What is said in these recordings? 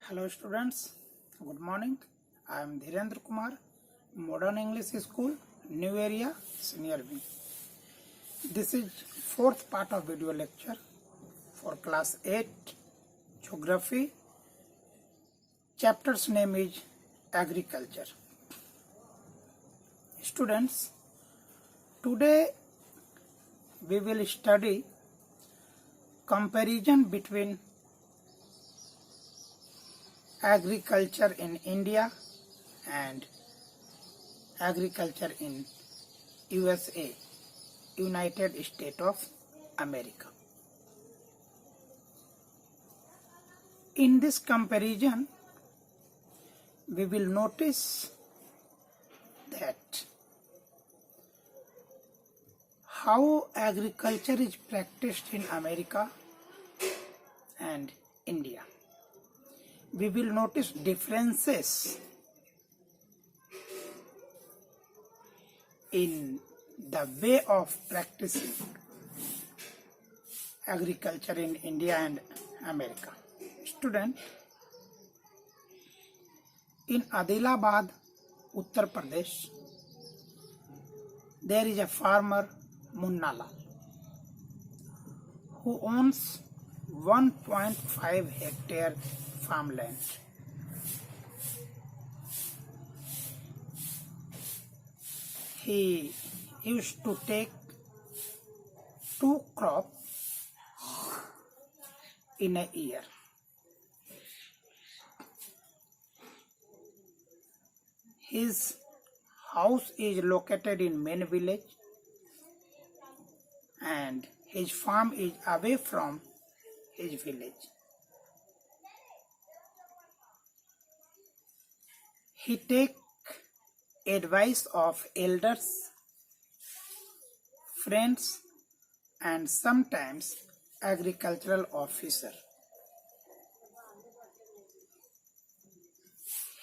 Hello students, good morning. I am Dhirendra Kumar, Modern English School, New Area, Senior B. This is fourth part of video lecture for class 8 Geography. Chapter's name is Agriculture. Students, today we will study comparison between agriculture in India and agriculture in USA, United States of America. In this comparison, we will notice that how agriculture is practiced in America and India. We will notice differences in the way of practicing agriculture in India and America. Student, in Adilabad, Uttar Pradesh, there is a farmer Munna Lal who owns 1.5 hectare farmland. He used to take 2 crops in a year. His house is located in main village and his farm is away from his village. He takes advice of elders, friends, and sometimes agricultural officer.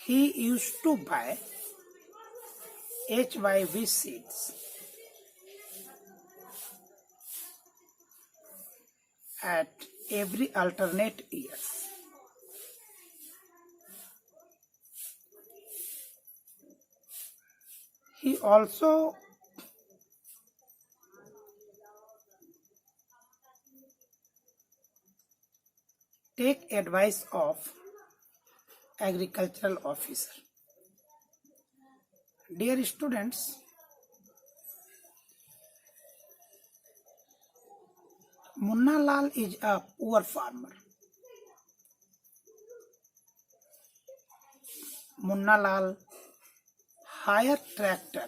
He used to buy HYV seeds at every alternate years. He also take advice of agricultural officer. Dear students, Munna Lal is a poor farmer. Munna Lal hired tractor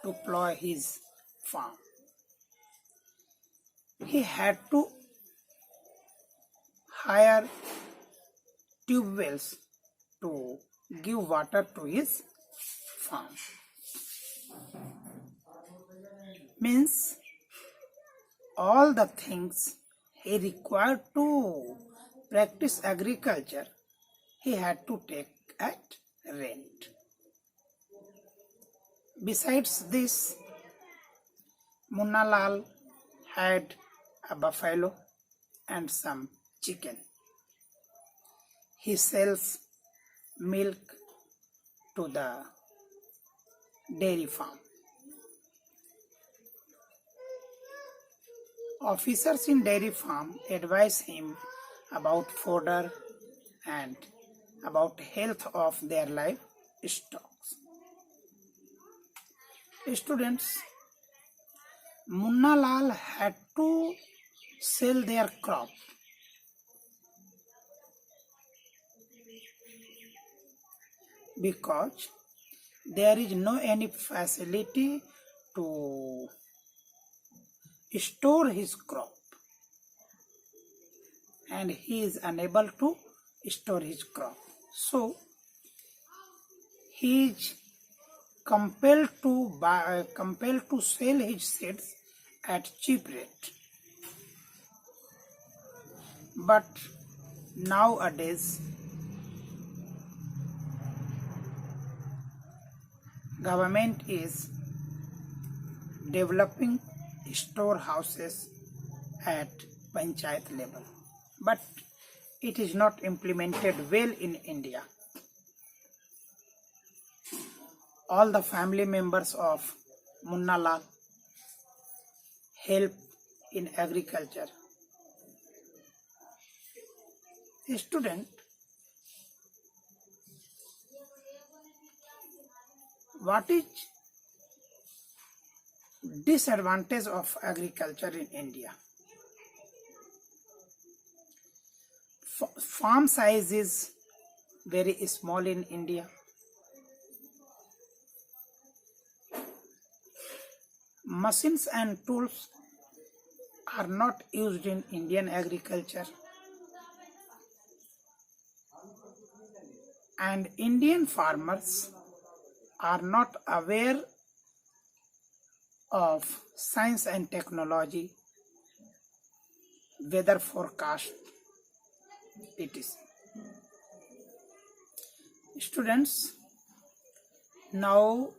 to plow his farm. He had to hire tube wells to give water to his farm. Means all the things he required to practice agriculture, he had to take at rent. Besides this, Munna Lal had a buffalo and some chicken. He sells milk to the dairy farm. Officers in dairy farm advise him about fodder and about health of their livestock. Students, Munna Lal had to sell their crop. Because there is no any facility to store his crop and he is unable to store his crop. So he is compelled to sell his seeds at cheap rate. But nowadays government is developing storehouses at panchayat level, but it is not implemented well in India. All the family members of Munna Lal help in agriculture. Student, what is disadvantage of agriculture in India? Farm size is very small in India. Machines and tools are not used in Indian agriculture. And Indian farmers are not aware of science and technology, weather forecast, etc. Students, now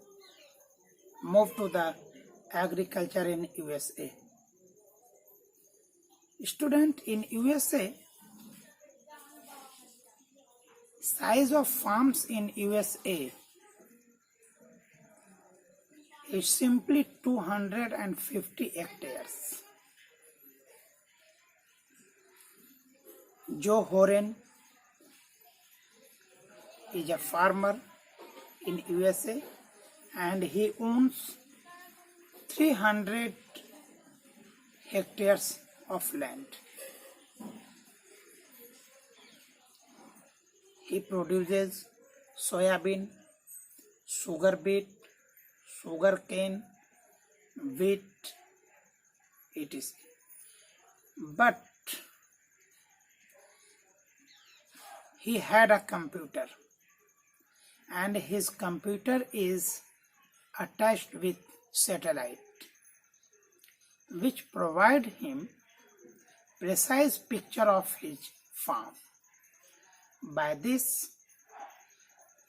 move to the agriculture in USA. Student, in USA, size of farms in USA is simply 250 hectares. Joe Horan is a farmer in USA and he owns 300 hectares of land. He produces soybean, sugar beet, sugar cane, wheat, etc. But he had a computer and his computer is attached with satellite which provide him precise picture of his farm. By this,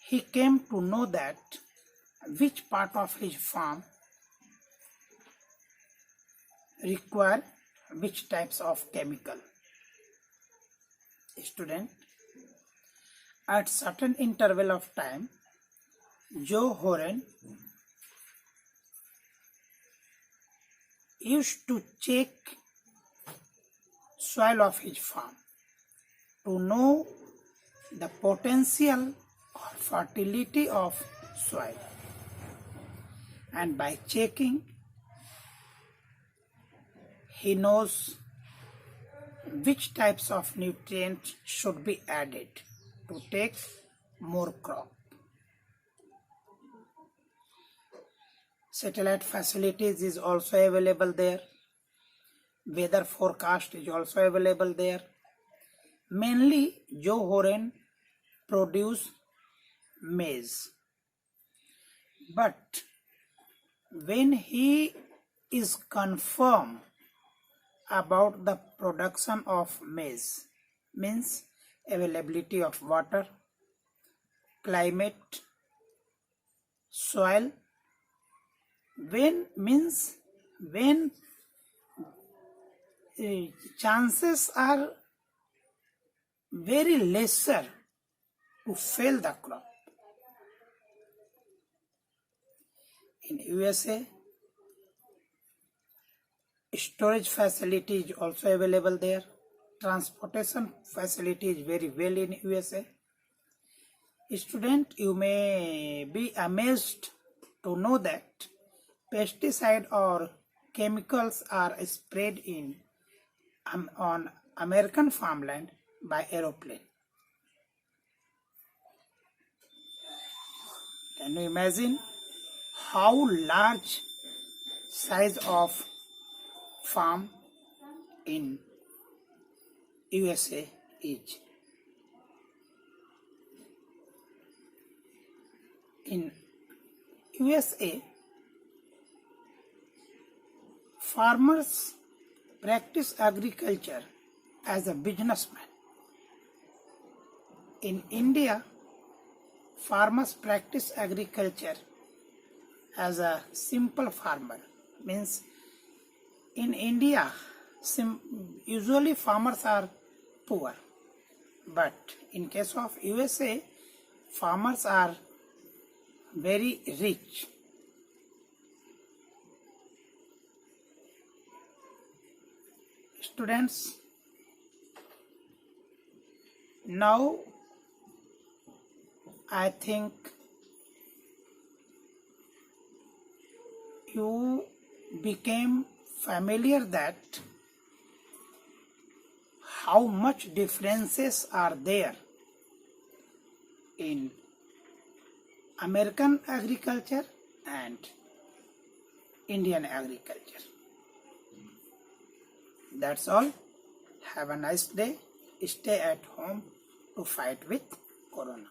he came to know that which part of his farm require which types of chemical. Student, at certain interval of time, Joe Horan used to check soil of his farm to know the potential or fertility of soil, and by checking he knows which types of nutrients should be added to take more crop. Satellite facilities is also available there. Weather forecast is also available there. Mainly Joe Horan produce maize. But when he is confirmed about the production of maize, means availability of water, climate, soil, when chances are very lesser to fail the crop. In USA, storage facility is also available there. Transportation facility is very well in USA. Student, you may be amazed to know that pesticide or chemicals are sprayed on American farmland by aeroplane. Can you imagine how large size of farm in USA is? In USA, farmers practice agriculture as a businessman. In India, farmers practice agriculture as a simple farmer. Means in India, usually farmers are poor. But in case of USA, farmers are very rich. Students, now I think you became familiar that how much differences are there in American agriculture and Indian agriculture. That's all. Have a nice day. Stay at home to fight with Corona.